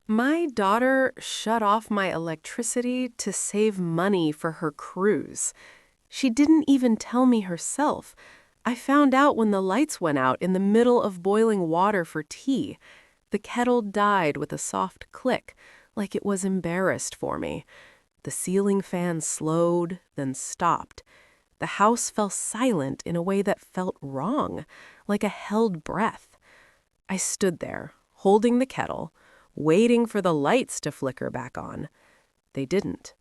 My daughter shut off my electricity to save money for her cruise. She didn't even tell me herself. I found out when the lights went out in the middle of boiling water for tea. The kettle died with a soft click, like it was embarrassed for me. The ceiling fan slowed, then stopped. The house fell silent in a way that felt wrong, like a held breath. I stood there, holding the kettle, waiting for the lights to flicker back on. They didn't.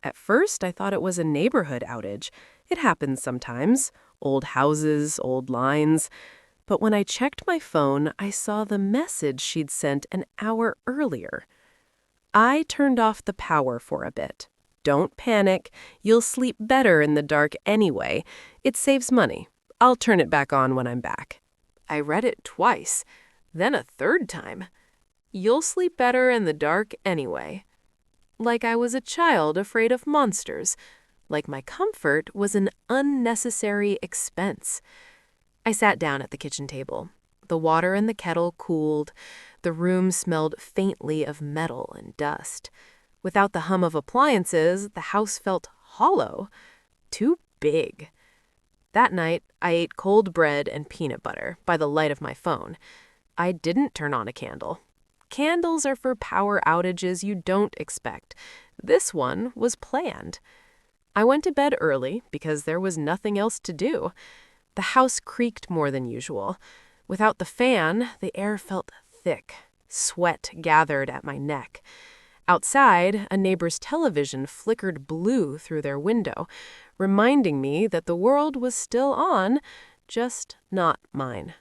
At first, I thought it was a neighborhood outage. It happens sometimes. Old houses, old lines. But when I checked my phone, I saw the message she'd sent an hour earlier. I turned off the power for a bit. Don't panic. You'll sleep better in the dark anyway. It saves money. I'll turn it back on when I'm back. I read it twice, then a third time. You'll sleep better in the dark anyway. Like I was a child afraid of monsters. Like my comfort was an unnecessary expense. I sat down at the kitchen table. The water in the kettle cooled. The room smelled faintly of metal and dust. Without the hum of appliances, the house felt hollow. Too big. That night, I ate cold bread and peanut butter by the light of my phone. I didn't turn on a candle. Candles are for power outages you don't expect. This one was planned. I went to bed early because there was nothing else to do. The house creaked more than usual. Without the fan, the air felt thick. Sweat gathered at my neck. Outside, a neighbor's television flickered blue through their window, reminding me that the world was still on, just not mine.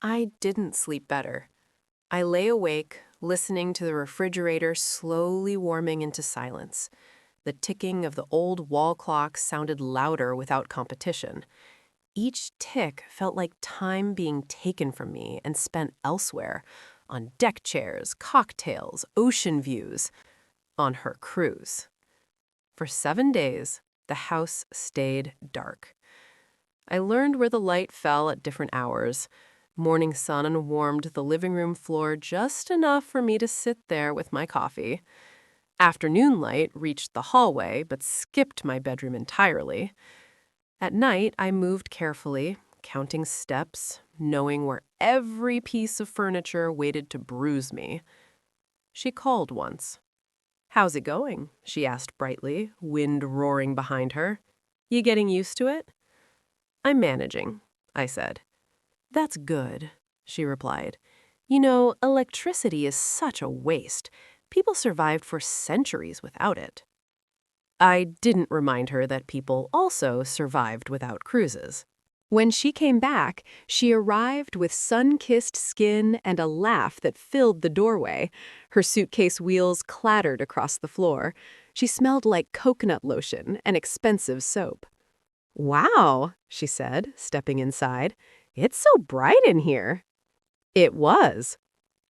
I didn't sleep better. I lay awake, listening to the refrigerator slowly warming into silence. The ticking of the old wall clock sounded louder without competition. Each tick felt like time being taken from me and spent elsewhere, on deck chairs, cocktails, ocean views, on her cruise. For 7 days, the house stayed dark. I learned where the light fell at different hours. Morning sun warmed the living room floor just enough for me to sit there with my coffee. Afternoon light reached the hallway, but skipped my bedroom entirely. At night, I moved carefully, counting steps, knowing where every piece of furniture waited to bruise me. She called once. "How's it going?" she asked brightly, wind roaring behind her. "You getting used to it?" "I'm managing," I said. "That's good," she replied. "You know, electricity is such a waste. People survived for centuries without it." I didn't remind her that people also survived without cruises. When she came back, she arrived with sun-kissed skin and a laugh that filled the doorway. Her suitcase wheels clattered across the floor. She smelled like coconut lotion and expensive soap. "Wow," she said, stepping inside. "It's so bright in here." It was.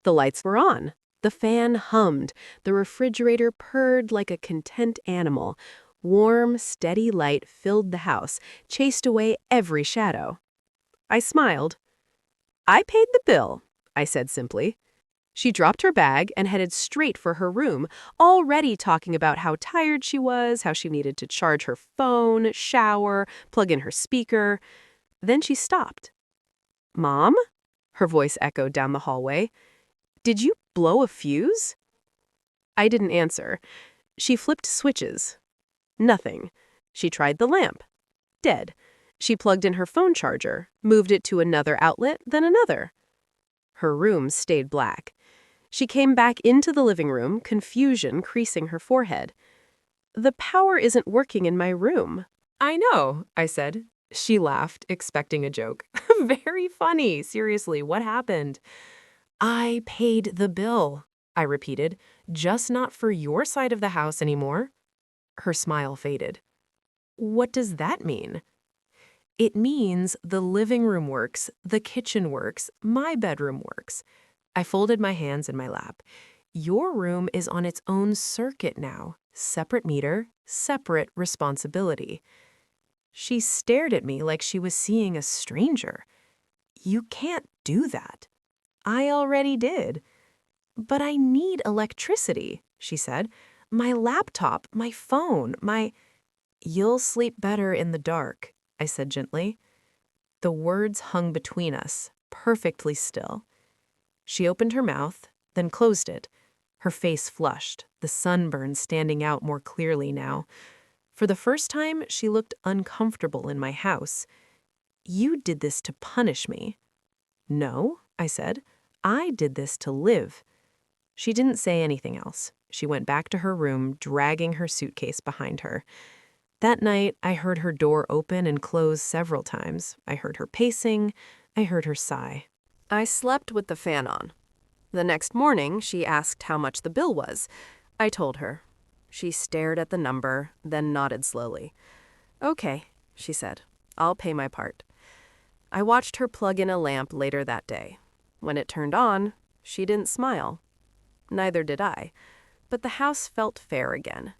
The lights were on. The fan hummed. The refrigerator purred like a content animal. Warm, steady light filled the house, chased away every shadow. I smiled. "I paid the bill," I said simply. She dropped her bag and headed straight for her room, already talking about how tired she was, how she needed to charge her phone, shower, plug in her speaker. Then she stopped. "Mom?" Her voice echoed down the hallway. "Did you blow a fuse?" I didn't answer. She flipped switches. Nothing. She tried the lamp. Dead. She plugged in her phone charger, moved it to another outlet, then another. Her room stayed black. She came back into the living room, confusion creasing her forehead. "The power isn't working in my room." "I know," I said. She laughed, expecting a joke. "Very funny. Seriously, what happened?" "I paid the bill," I repeated, "just not for your side of the house anymore." Her smile faded. "What does that mean?" "It means the living room works, the kitchen works, my bedroom works." I folded my hands in my lap. "Your room is on its own circuit now. Separate meter, separate responsibility." She stared at me like she was seeing a stranger. "You can't do that." "I already did." "But I need electricity," she said. "My laptop, my phone, my—" "You'll sleep better in the dark," I said gently. The words hung between us, perfectly still. She opened her mouth, then closed it. Her face flushed, the sunburn standing out more clearly now. For the first time, she looked uncomfortable in my house. "You did this to punish me." "No," I said. "I did this to live." She didn't say anything else. She went back to her room, dragging her suitcase behind her. That night, I heard her door open and close several times. I heard her pacing. I heard her sigh. I slept with the fan on. The next morning, she asked how much the bill was. I told her. She stared at the number, then nodded slowly. "Okay," she said. "I'll pay my part." I watched her plug in a lamp later that day. When it turned on, she didn't smile. Neither did I. But the house felt fair again.